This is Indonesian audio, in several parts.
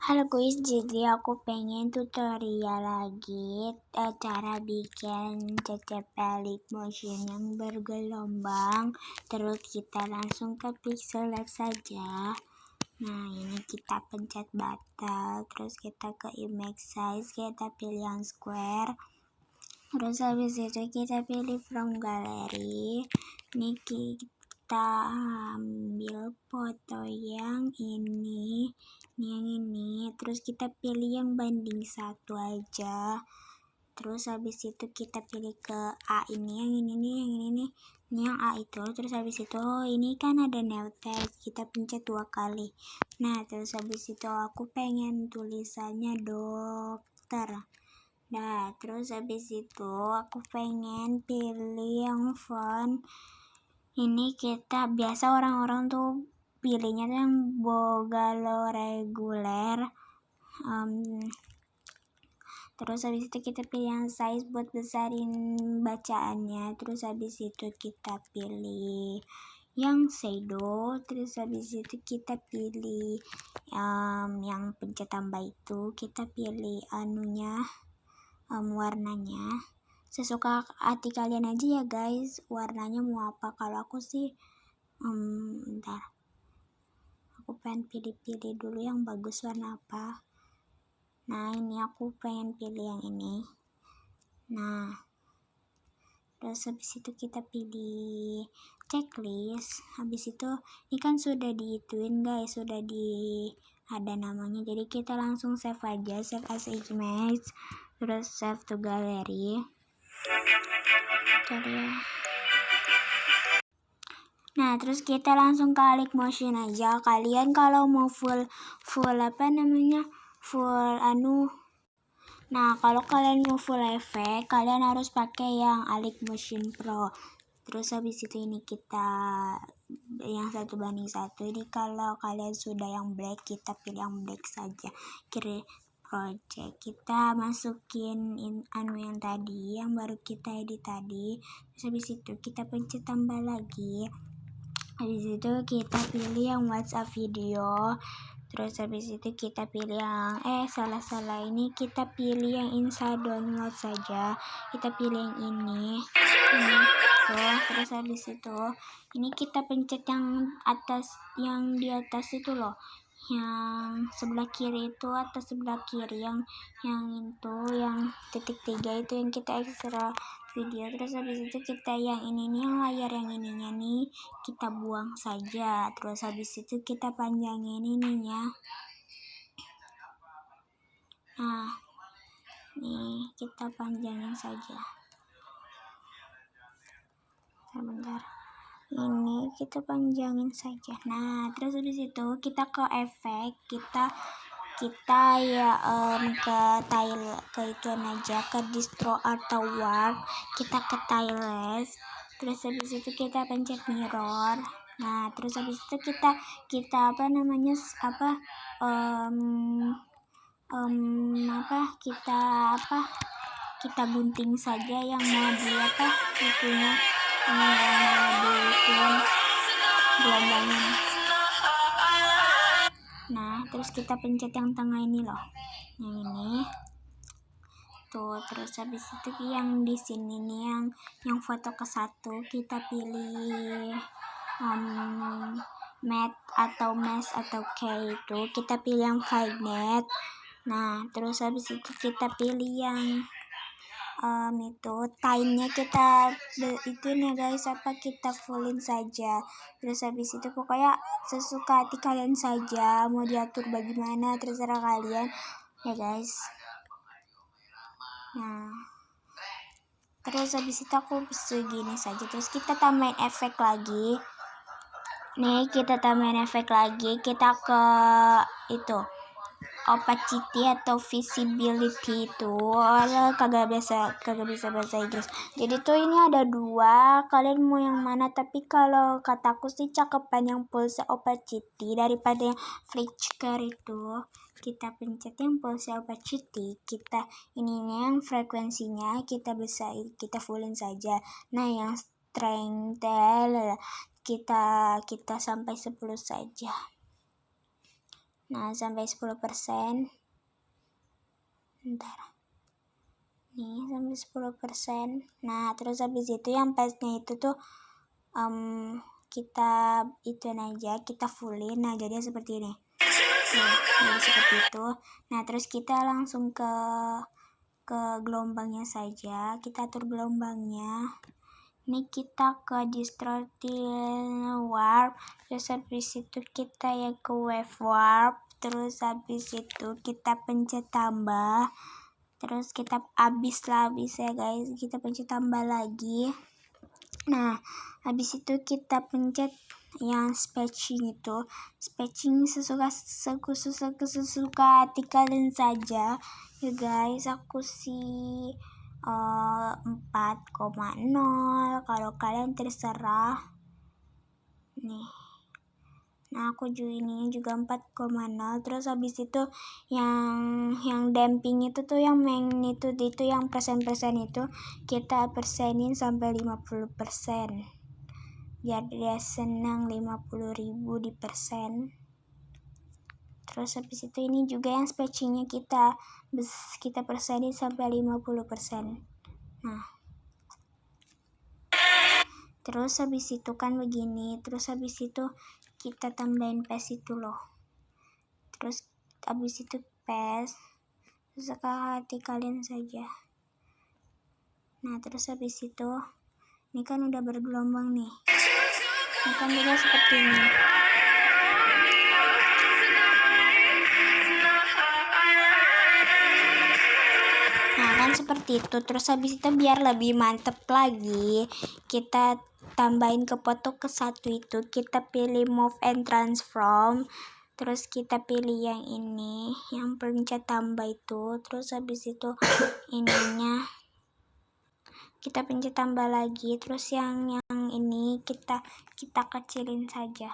Halo guys, jadi aku pengen tutorial lagi cara bikin CCP Leap Motion yang bergelombang. Terus kita langsung ke Pixel Lab saja. Nah, ini kita pencet button, terus kita ke image size, kita pilih yang square. Terus habis itu kita pilih from gallery. Ini kita ambil foto yang ini, terus kita pilih yang banding 1 aja. Terus habis itu kita pilih ke A ini, yang ini nih, ini yang A itu. Terus habis itu ini kan ada new text, kita pencet 2 kali. Nah, terus habis itu aku pengen tulisannya dokter. Nah, terus habis itu aku pengen pilih yang font. Ini kita biasa orang-orang tuh pilihnya tuh yang Bogalo reguler. Terus habis itu kita pilih yang size buat besarin bacaannya. Terus habis itu kita pilih yang shadow. Terus habis itu kita pilih yang pencet tambah itu. Kita pilih warnanya. Sesuka hati kalian aja ya guys, warnanya mau apa. Kalau aku sih bentar, aku pengen pilih-pilih dulu yang bagus warna apa. Nah, ini aku pengen pilih yang ini. Nah, terus habis itu kita pilih checklist. Habis itu ini kan sudah diituin guys, sudah ada namanya, jadi kita langsung save aja, save as image, terus save to gallery. Nah, terus kita langsung ke Leap Motion aja. Kalian kalau mau full Nah, kalau kalian mau full efek, kalian harus pakai yang Leap Motion Pro. Terus habis itu ini kita yang 1:1. Jadi kalau kalian sudah yang black, kita pilih yang black saja. Project kita masukin yang tadi, yang baru kita edit tadi. Terus habis itu kita pencet tambah lagi. Habis itu kita pilih yang WhatsApp video. Terus habis itu kita pilih yang salah ini, kita pilih yang inside download saja. Kita pilih yang ini tuh. Terus habis itu ini kita pencet yang atas, yang di atas itu loh, yang sebelah kiri itu, atas sebelah kiri yang itu, yang titik 3 itu yang kita ekstra video. Terus habis itu kita yang ini nih, yang layar yang ininya nih kita buang saja. Terus habis itu kita panjangin ininya. Nah, nih kita panjangin saja. Bentar. Ini kita panjangin saja. Nah, terus habis itu kita ke efek, kita ya ke ituan aja, ke distro atau warp. Kita ke tiles. Terus habis itu kita pencet mirror. Nah, terus habis itu kita kita gunting saja yang mau itunya, yang mau bikin gelombangnya. Nah, terus kita pencet yang tengah ini loh, yang ini tuh. Terus habis itu yang di sini nih, yang foto ke 1, kita pilih matte atau mesh atau K itu, kita pilih yang vignette. Nah, terus habis itu kita pilih yang itu time-nya kita itu nih guys, kita fullin saja. Terus habis itu pokoknya sesuka hati kalian saja, mau diatur bagaimana terserah kalian ya guys. Nah, terus habis itu aku segini saja. Terus kita tambahin efek lagi. Nih, kita tambahin efek lagi. Kita ke itu opacity atau visibility itu. Kagak bisa bahasa Inggris. Jadi tuh ini ada 2, kalian mau yang mana? Tapi kalau kataku sih cakepan yang pulse opacity daripada yang flicker itu. Kita pencet yang pulse opacity, kita ininya yang frekuensinya kita bisa, kita fullin saja. Nah, yang strength kita sampai 10 saja. Nah, sampai 10%. Bentar. Nih, sampai 10%. Nah, terus habis itu yang paste-nya itu tuh kita ituin aja, kita fullin. Nah, jadi seperti ini. Nah, jadi seperti itu. Nah, terus kita langsung ke gelombangnya saja. Kita atur gelombangnya. Ini kita ke distortion warp, terus habis itu kita ya ke wave warp, terus habis itu kita pencet tambah, terus kita habis ya guys, kita pencet tambah lagi. Nah, habis itu kita pencet yang spacing itu, spacing sesuka hati kalian saja ya guys. Aku sih 4,0, kalau kalian terserah nih. Nah, aku ini juga 4,0. Terus habis itu yang damping itu tuh, yang magnitude itu, yang persen itu kita persenin sampai 50%. Biar dia senang 50.000 di persen. Terus habis itu ini juga yang spacingnya kita persenin sampai 50%. Nah, terus habis itu kan begini. Terus habis itu kita tambahin paste itu loh. Terus habis itu paste sesuka hati kalian saja. Nah, terus habis itu ini kan udah bergelombang nih. Ini kan juga seperti ini. Nah, kan seperti itu. Terus habis itu biar lebih mantep lagi, kita tambahin ke foto ke satu itu, kita pilih move and transform. Terus kita pilih yang ini, yang pencet tambah itu. Terus habis itu ininya kita pencet tambah lagi. Terus yang ini kita kecilin saja.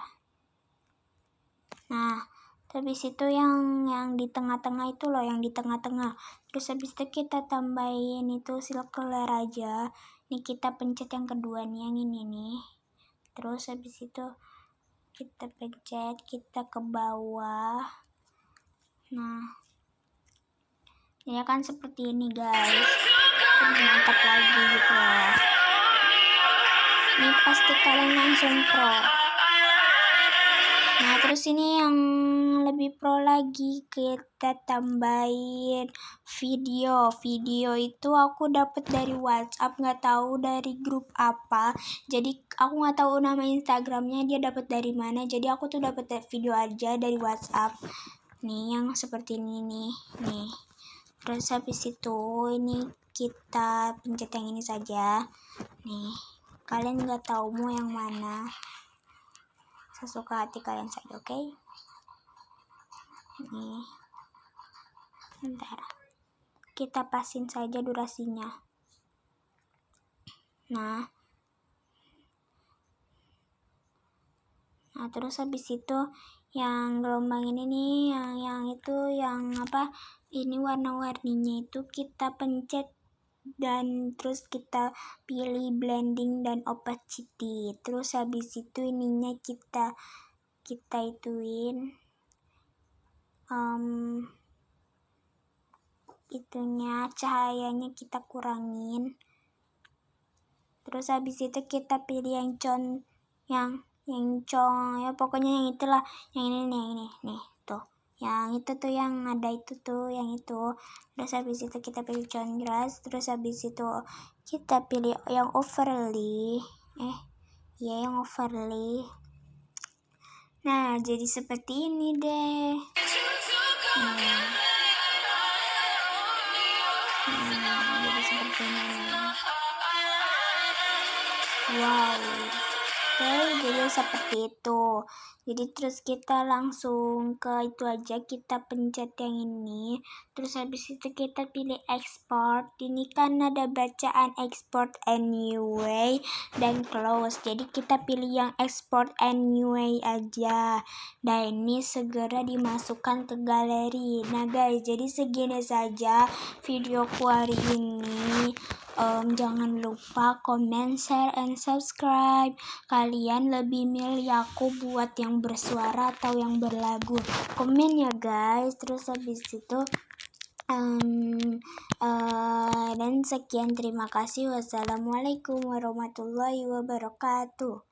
Nah, habis itu yang di tengah-tengah itu loh, yang di tengah-tengah. Terus habis itu kita tambahin itu circular aja. Nih kita pencet yang kedua nih, yang ini nih. Terus habis itu kita pencet, kita ke bawah. Nah, ya kan seperti ini guys. Mantap lagi gitu loh. Ini pasti kalian langsung pro. Nah, terus ini yang lebih pro lagi, kita tambahin video itu aku dapat dari WhatsApp, nggak tahu dari grup apa. Jadi aku nggak tahu nama Instagramnya, dia dapat dari mana. Jadi aku tuh dapat video aja dari WhatsApp. Nih yang seperti ini nih. Terus habis itu ini kita pencet yang ini saja. Nih, kalian nggak tahu mau yang mana, sesuka hati kalian saja, oke? Nih, bentar, kita pasin saja durasinya. Nah, terus habis itu yang gelombang ini nih, yang itu, yang apa? Ini warna-warninya itu kita pencet dan terus kita pilih blending dan opacity. Terus habis itu ininya kita ituin itunya, cahayanya kita kurangin. Terus habis itu kita pilih yang ya pokoknya yang itulah, yang ini nih tuh, yang itu tuh, yang ada itu tuh, yang itu. Terus habis itu kita pilih contrast. Terus habis itu kita pilih yang overlay, yang overlay. Nah, jadi seperti ini deh. Jadi seperti ini. Wow. Oke, jadi seperti itu. Jadi terus kita langsung ke itu aja, kita pencet yang ini. Terus habis itu kita pilih export. Ini kan ada bacaan export anyway dan close. Jadi kita pilih yang export anyway aja. Dan ini segera dimasukkan ke galeri. Nah guys, jadi segini saja videoku hari ini. Jangan lupa komen, share, and subscribe. Kalian lebih milih aku buat yang bersuara atau yang berlagu? Komen ya guys. Terus habis itu dan sekian, terima kasih. Wassalamualaikum warahmatullahi wabarakatuh.